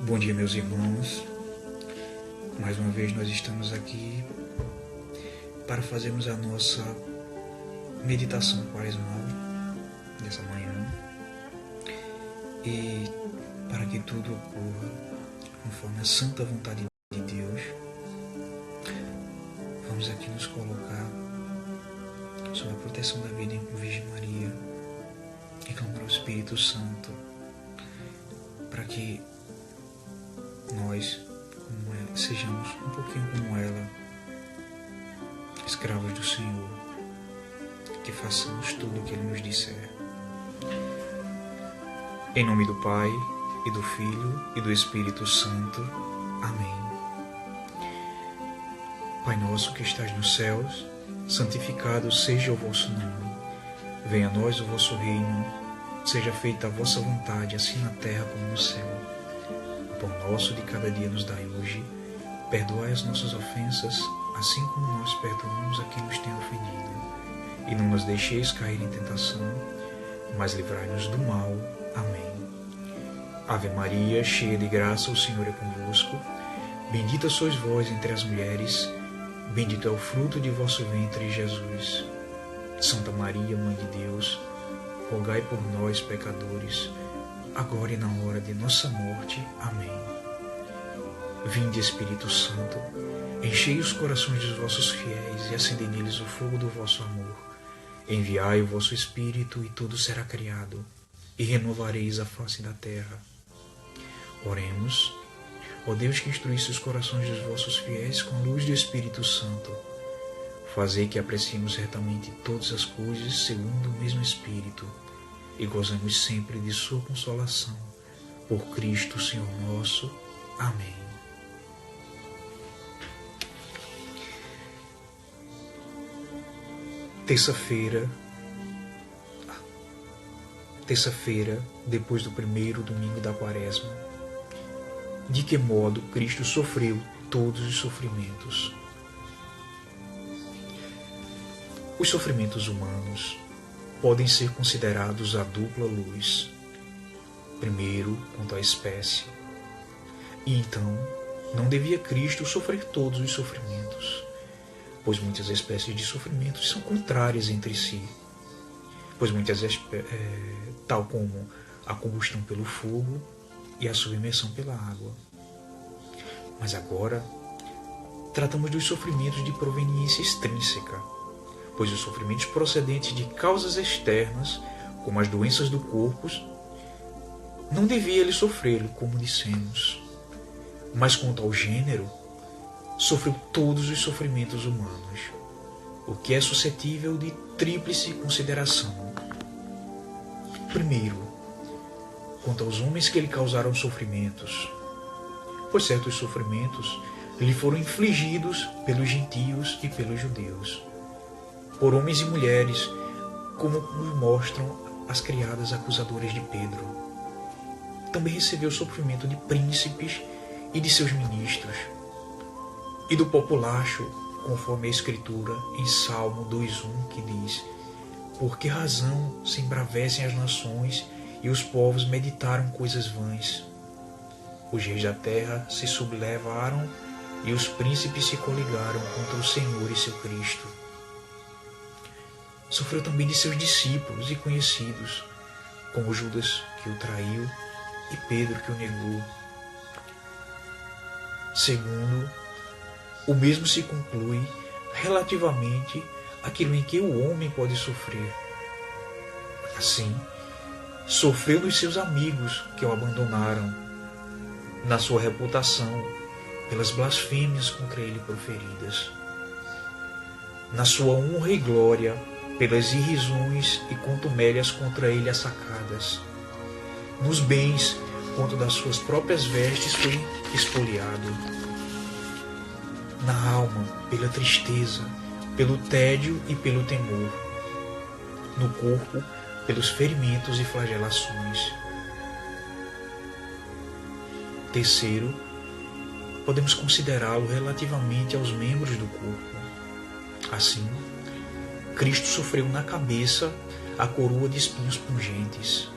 Bom dia, meus irmãos. Mais uma vez nós estamos aqui para fazermos a nossa meditação quaresmal dessa manhã e para que tudo ocorra conforme a santa vontade de Deus, vamos aqui nos colocar sob a proteção da Virgem Maria e clamar ao Espírito Santo para que nós sejamos um pouquinho como ela, escravos do Senhor, que façamos tudo o que Ele nos disser. Em nome do Pai, e do Filho, e do Espírito Santo. Amém. Pai nosso que estás nos céus, santificado seja o vosso nome. Venha a nós o vosso reino, seja feita a vossa vontade, assim na terra como no céu. O pão nosso de cada dia nos dai hoje. Perdoai as nossas ofensas, assim como nós perdoamos a quem nos tem ofendido. E não nos deixeis cair em tentação, mas livrai-nos do mal. Amém. Ave Maria, cheia de graça, o Senhor é convosco. Bendita sois vós entre as mulheres, bendito é o fruto de vosso ventre, Jesus. Santa Maria, Mãe de Deus, rogai por nós, pecadores, agora e na hora de nossa morte. Amém. Vinde, Espírito Santo, enchei os corações dos vossos fiéis e acendei neles o fogo do vosso amor. Enviai o vosso Espírito e tudo será criado, e renovareis a face da terra. Oremos. Ó Deus que instruísse os corações dos vossos fiéis com a luz do Espírito Santo, fazei que apreciemos retamente todas as coisas segundo o mesmo Espírito, e gozamos sempre de sua consolação. Por Cristo, Senhor nosso. Amém. Terça-feira, depois do primeiro domingo da Quaresma. De que modo Cristo sofreu todos os sofrimentos? Os sofrimentos humanos podem ser considerados a dupla luz. Primeiro, quanto à espécie. E então, não devia Cristo sofrer todos os sofrimentos, pois muitas espécies de sofrimentos são contrárias entre si, tal como a combustão pelo fogo e a submersão pela água. Mas agora, tratamos dos sofrimentos de proveniência extrínseca, pois os sofrimentos procedentes de causas externas, como as doenças do corpo, não devia ele sofrê-lo, como dissemos. Mas quanto ao gênero, sofreu todos os sofrimentos humanos, o que é suscetível de tríplice consideração. Primeiro, quanto aos homens que lhe causaram sofrimentos, pois certos sofrimentos lhe foram infligidos pelos gentios e pelos judeus, por homens e mulheres, como nos mostram as criadas acusadoras de Pedro. Também recebeu o sofrimento de príncipes e de seus ministros, e do populacho, conforme a Escritura em Salmo 2:1, que diz: por que razão se embravecem as nações e os povos meditaram coisas vãs? Os reis da terra se sublevaram e os príncipes se coligaram contra o Senhor e seu Cristo. Sofreu também de seus discípulos e conhecidos, como Judas, que o traiu, e Pedro, que o negou. Segundo, o mesmo se conclui relativamente àquilo em que o homem pode sofrer. Assim, sofreu dos seus amigos que o abandonaram, na sua reputação, pelas blasfêmias contra ele proferidas, na sua honra e glória, pelas irrisões e contumélias contra ele assacadas, nos bens, quanto das suas próprias vestes foi espoliado, na alma, pela tristeza, pelo tédio e pelo temor, no corpo, pelos ferimentos e flagelações. Terceiro, podemos considerá-lo relativamente aos membros do corpo. Assim, Cristo sofreu na cabeça a coroa de espinhos pungentes,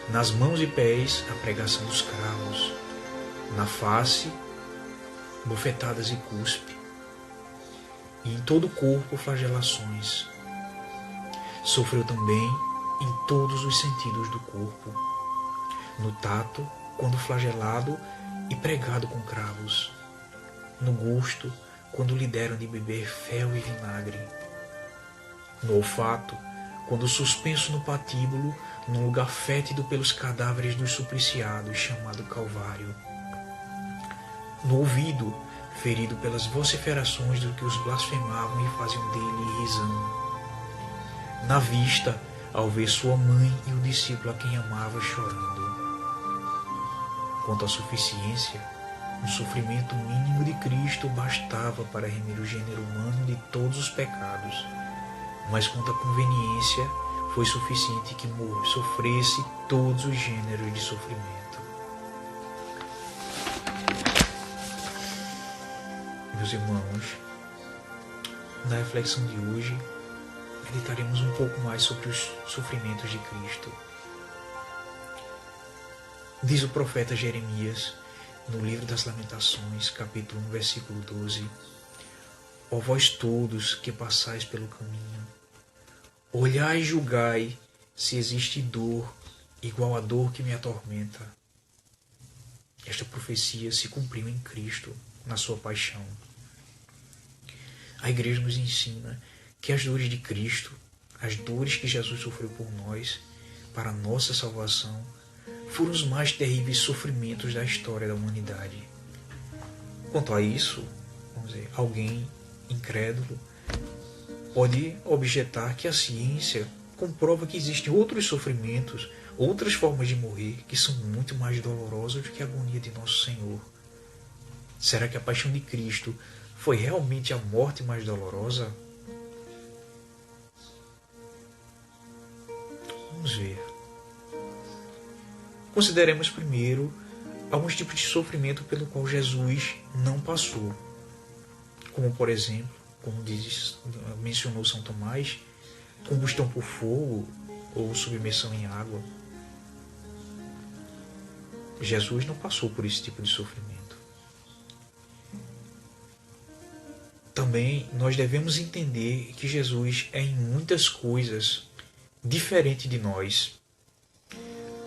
nas mãos e pés a pregação dos cravos, na face, bofetadas e cuspe, e em todo o corpo flagelações. Sofreu também em todos os sentidos do corpo, no tato, quando flagelado e pregado com cravos, no gosto, quando lhe deram de beber fel e vinagre, no olfato, quando suspenso no patíbulo, num lugar fétido pelos cadáveres dos supliciados, chamado Calvário, no ouvido, ferido pelas vociferações dos que os blasfemavam e faziam dele risão, na vista, ao ver sua mãe e o discípulo a quem amava chorando. Quanto à suficiência, um sofrimento mínimo de Cristo bastava para remir o gênero humano de todos os pecados, mas quanto à conveniência, foi suficiente que sofresse todos os gêneros de sofrimento. Meus irmãos, na reflexão de hoje, meditaremos um pouco mais sobre os sofrimentos de Cristo. Diz o profeta Jeremias, no livro das Lamentações, capítulo 1, versículo 12: Ó vós todos que passais pelo caminho, olhai e julgai se existe dor igual à dor que me atormenta. Esta profecia se cumpriu em Cristo, na sua paixão. A igreja nos ensina que as dores de Cristo, as dores que Jesus sofreu por nós, para a nossa salvação, foram os mais terríveis sofrimentos da história da humanidade. Quanto a isso, vamos dizer, alguém incrédulo pode objetar que a ciência comprova que existem outros sofrimentos, outras formas de morrer que são muito mais dolorosas do que a agonia de nosso Senhor. Será que a paixão de Cristo foi realmente a morte mais dolorosa? Vamos ver. Consideremos primeiro alguns tipos de sofrimento pelo qual Jesus não passou. Como, por exemplo, como mencionou São Tomás, combustão por fogo ou submersão em água. Jesus não passou por esse tipo de sofrimento. Também nós devemos entender que Jesus é em muitas coisas diferente de nós.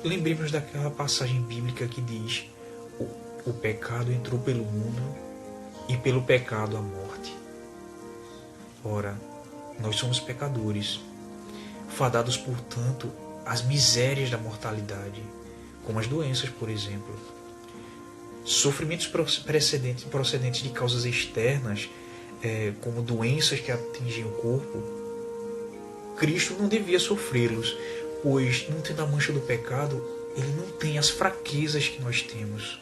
Lembremos daquela passagem bíblica que diz: o pecado entrou pelo mundo e pelo pecado a morte. Ora, nós somos pecadores, fadados, portanto, às misérias da mortalidade, como as doenças, por exemplo. Sofrimentos procedentes de causas externas, como doenças que atingem o corpo, Cristo não devia sofrê-los, pois, não tendo a mancha do pecado, ele não tem as fraquezas que nós temos.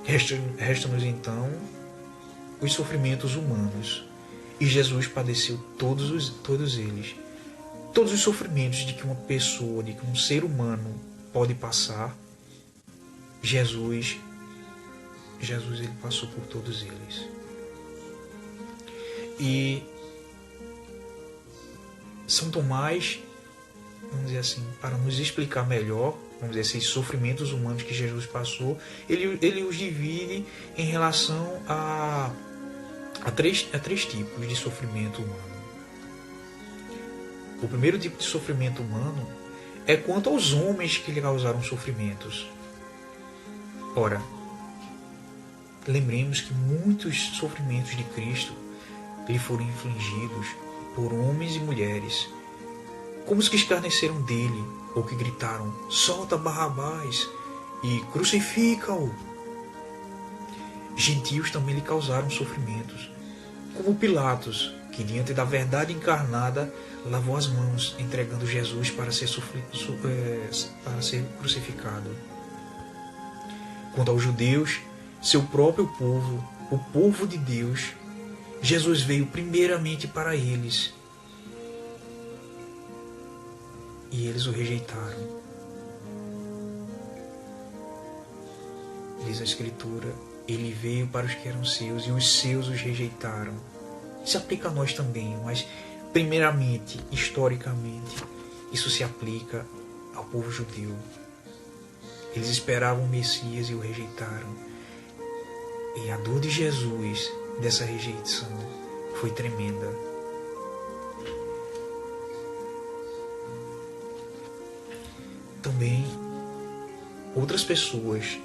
Resta-nos então os sofrimentos humanos, e Jesus padeceu todos eles. Todos os sofrimentos de que uma pessoa, de que um ser humano pode passar, Jesus ele passou por todos eles. E São Tomás, vamos dizer assim, para nos explicar melhor, vamos dizer, esses sofrimentos humanos que Jesus passou, ele os divide em relação a três tipos de sofrimento humano. O primeiro tipo de sofrimento humano é quanto aos homens que lhe causaram sofrimentos. Ora, lembremos que muitos sofrimentos de Cristo lhe foram infligidos por homens e mulheres, como os que escarneceram dele, ou que gritaram: solta Barrabás e crucifica-o. Gentios também lhe causaram sofrimentos, como Pilatos, que diante da verdade encarnada lavou as mãos, entregando Jesus para ser crucificado. Quanto aos judeus, seu próprio povo, o povo de Deus, Jesus veio primeiramente para eles, e eles o rejeitaram. Diz a Escritura: ele veio para os que eram seus, e os seus os rejeitaram. Se aplica a nós também, mas primeiramente, historicamente, isso se aplica ao povo judeu. Eles esperavam o Messias e o rejeitaram. E a dor de Jesus, dessa rejeição, foi tremenda. Também, outras pessoas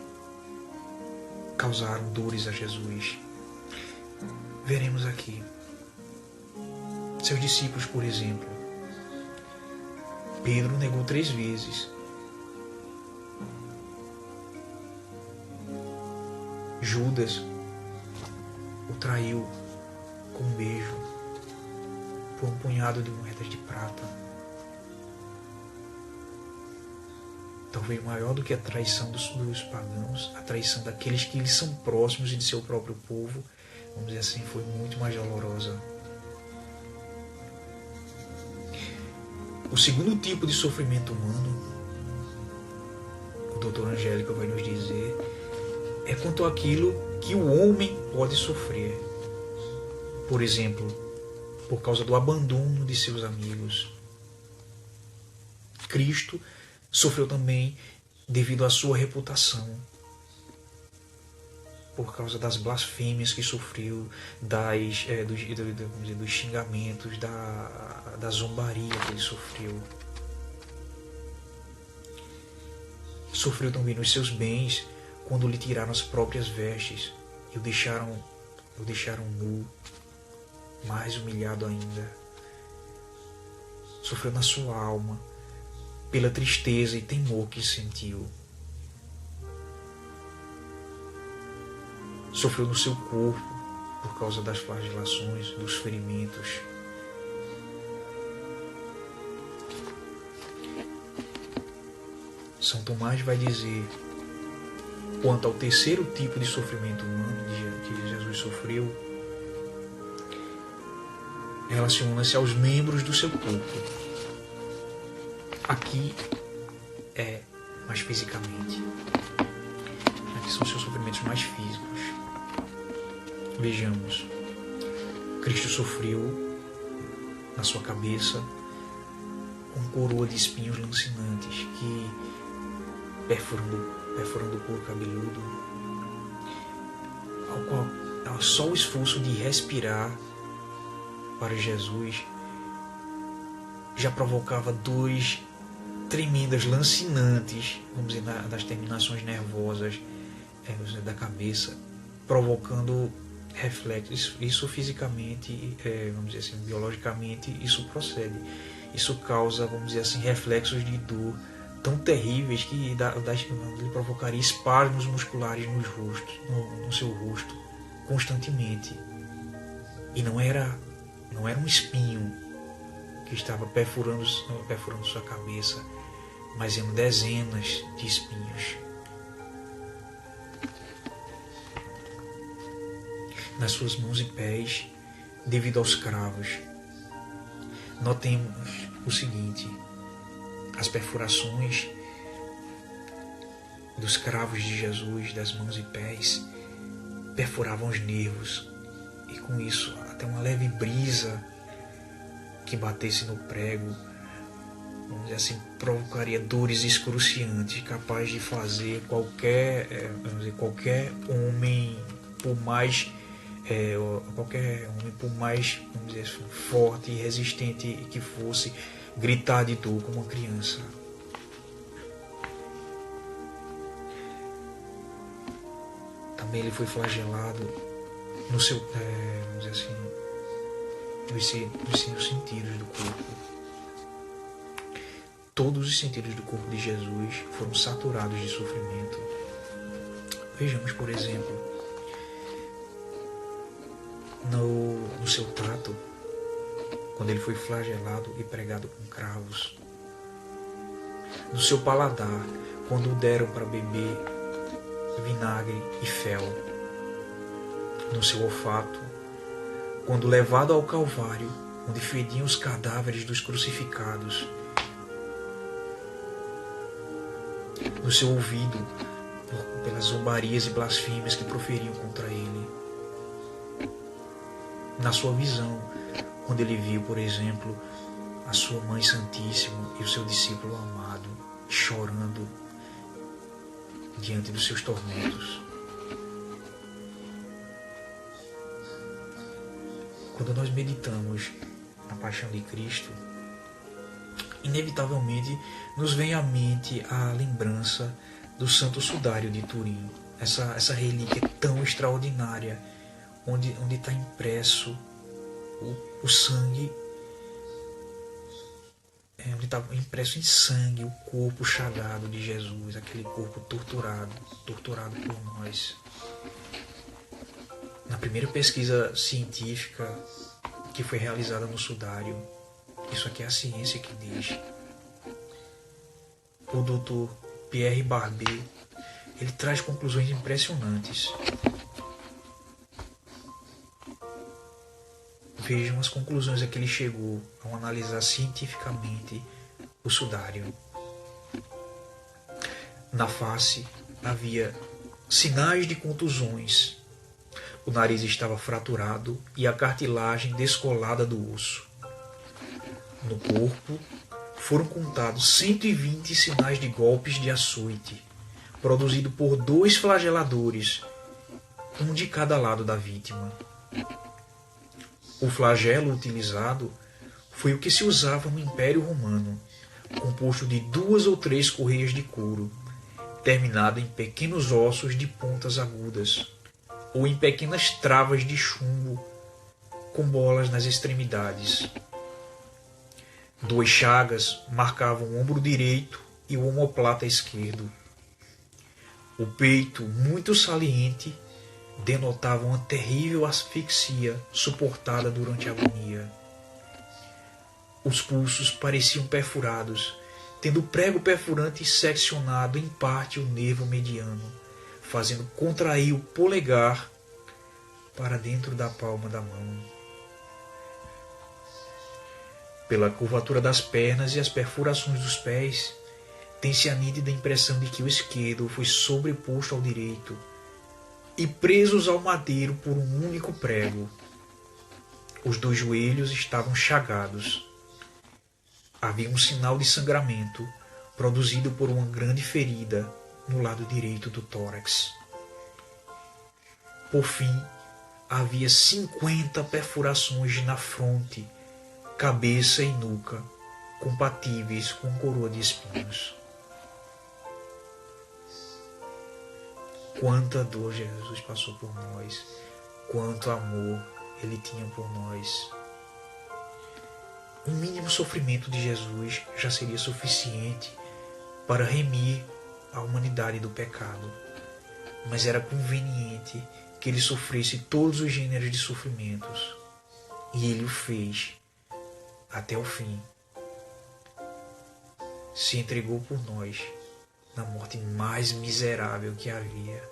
causaram dores a Jesus. Veremos aqui. Seus discípulos, por exemplo. Pedro negou 3 vezes. Judas o traiu com um beijo por um punhado de moedas de prata. Talvez maior do que a traição dos pagãos, a traição daqueles que lhes são próximos e de seu próprio povo, vamos dizer assim, foi muito mais dolorosa. O segundo tipo de sofrimento humano, o doutor Angélica vai nos dizer, é quanto àquilo que o homem pode sofrer. Por exemplo, por causa do abandono de seus amigos. Cristo sofreu também devido à sua reputação, por causa das blasfêmias que sofreu, dos xingamentos, da zombaria que ele sofreu. Sofreu também nos seus bens, quando lhe tiraram as próprias vestes e o deixaram nu, mais humilhado ainda. Sofreu na sua alma, pela tristeza e temor que sentiu. Sofreu no seu corpo, por causa das flagelações, dos ferimentos. São Tomás vai dizer, quanto ao terceiro tipo de sofrimento humano que Jesus sofreu, relaciona-se aos membros do seu corpo. Aqui é mais fisicamente. Aqui são seus sofrimentos mais físicos. Vejamos. Cristo sofreu na sua cabeça com coroa de espinhos lancinantes que, perfurando o couro cabeludo, ao qual só o esforço de respirar para Jesus já provocava dores tremendas, lancinantes, vamos dizer, das terminações nervosas da cabeça, provocando reflexos. Isso fisicamente, vamos dizer assim, biologicamente, isso procede. Isso causa, vamos dizer assim, reflexos de dor tão terríveis que lhe provocaria espasmos musculares no seu rosto, constantemente. E não era um espinho que estava perfurando sua cabeça, mas eram dezenas de espinhos. Nas suas mãos e pés, devido aos cravos. Notemos o seguinte: as perfurações dos cravos de Jesus, das mãos e pés, perfuravam os nervos, e com isso até uma leve brisa que batesse no prego, vamos dizer assim, provocaria dores excruciantes, capaz de fazer qualquer homem, por mais vamos dizer assim, forte e resistente que fosse, gritar de dor como uma criança. Também ele foi flagelado no seu, vamos dizer assim, nos seus sentidos do corpo. Todos os sentidos do corpo de Jesus foram saturados de sofrimento. Vejamos, por exemplo, no seu tato, quando ele foi flagelado e pregado com cravos. No seu paladar, quando o deram para beber vinagre e fel. No seu olfato, quando levado ao Calvário, onde fediam os cadáveres dos crucificados. No seu ouvido, pelas zombarias e blasfêmias que proferiam contra ele. Na sua visão, quando ele viu, por exemplo, a sua Mãe Santíssima e o seu discípulo amado chorando diante dos seus tormentos. Quando nós meditamos na paixão de Cristo, inevitavelmente nos vem à mente a lembrança do Santo Sudário de Turim, essa relíquia tão extraordinária, onde está impresso o sangue, onde está impresso em sangue o corpo chagado de Jesus, aquele corpo torturado por nós. Na primeira pesquisa científica que foi realizada no Sudário, isso aqui é a ciência que diz, o Dr. Pierre Barbier, ele traz conclusões impressionantes. Vejam as conclusões a que ele chegou ao analisar cientificamente o Sudário. Na face havia sinais de contusões. O nariz estava fraturado e a cartilagem descolada do osso. No corpo foram contados 120 sinais de golpes de açoite, produzido por 2 flageladores, um de cada lado da vítima. O flagelo utilizado foi o que se usava no Império Romano, composto de 2 ou 3 correias de couro, terminado em pequenos ossos de pontas agudas, ou em pequenas travas de chumbo com bolas nas extremidades. 2 chagas marcavam o ombro direito e o omoplata esquerdo. O peito, muito saliente, denotava uma terrível asfixia suportada durante a agonia. Os pulsos pareciam perfurados, tendo o prego perfurante seccionado em parte o nervo mediano, fazendo contrair o polegar para dentro da palma da mão. Pela curvatura das pernas e as perfurações dos pés, tem-se a nítida impressão de que o esquerdo foi sobreposto ao direito e presos ao madeiro por um único prego. Os 2 joelhos estavam chagados. Havia um sinal de sangramento produzido por uma grande ferida no lado direito do tórax. Por fim, havia 50 perfurações na fronte, cabeça e nuca, compatíveis com coroa de espinhos. Quanta dor Jesus passou por nós, quanto amor Ele tinha por nós. Um mínimo sofrimento de Jesus já seria suficiente para remir a humanidade do pecado, mas era conveniente que Ele sofresse todos os gêneros de sofrimentos, e Ele o fez até o fim. Se entregou por nós na morte mais miserável que havia.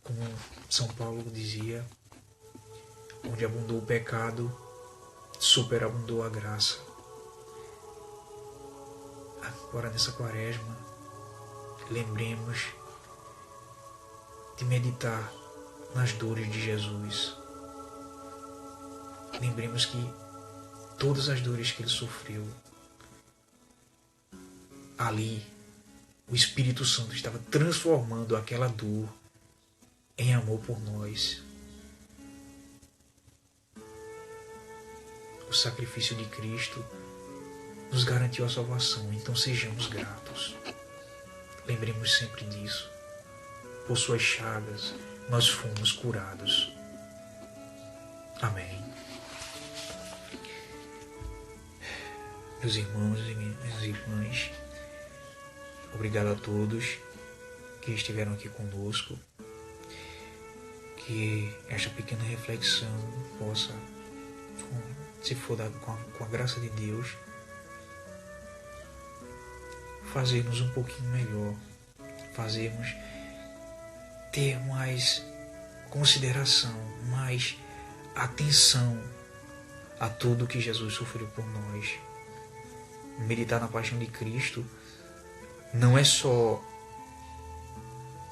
Como São Paulo dizia, onde abundou o pecado, superabundou a graça. Agora nessa quaresma, lembremos de meditar nas dores de Jesus. Lembremos que todas as dores que Ele sofreu, ali o Espírito Santo estava transformando aquela dor em amor por nós. O sacrifício de Cristo nos garantiu a salvação, então sejamos gratos. Lembremos sempre disso. Por suas chagas nós fomos curados. Amém. Meus irmãos e minhas irmãs, obrigado a todos que estiveram aqui conosco. Que esta pequena reflexão possa, se for com a graça de Deus, fazer-nos um pouquinho melhor, fazermos ter mais consideração, mais atenção a tudo que Jesus sofreu por nós. Meditar na paixão de Cristo não é só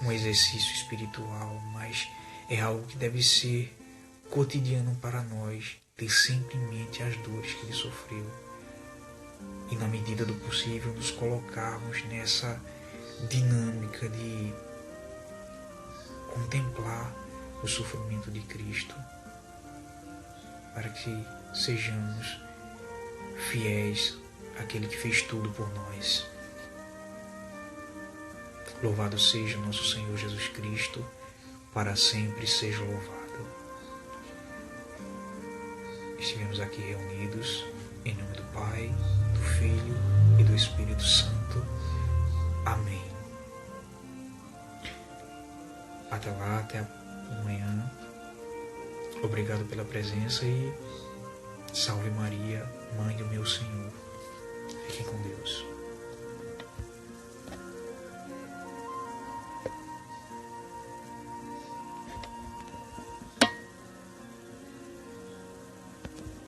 um exercício espiritual, mas é algo que deve ser cotidiano para nós, ter sempre em mente as dores que ele sofreu e, na medida do possível, nos colocarmos nessa dinâmica de contemplar o sofrimento de Cristo, para que sejamos fiéis àquele que fez tudo por nós. Louvado seja o nosso Senhor Jesus Cristo, para sempre seja louvado. Estivemos aqui reunidos em nome do Pai, do Filho e do Espírito Santo. Amém. Até lá, até amanhã. Obrigado pela presença e salve Maria, Mãe do meu Senhor. Fiquem com Deus.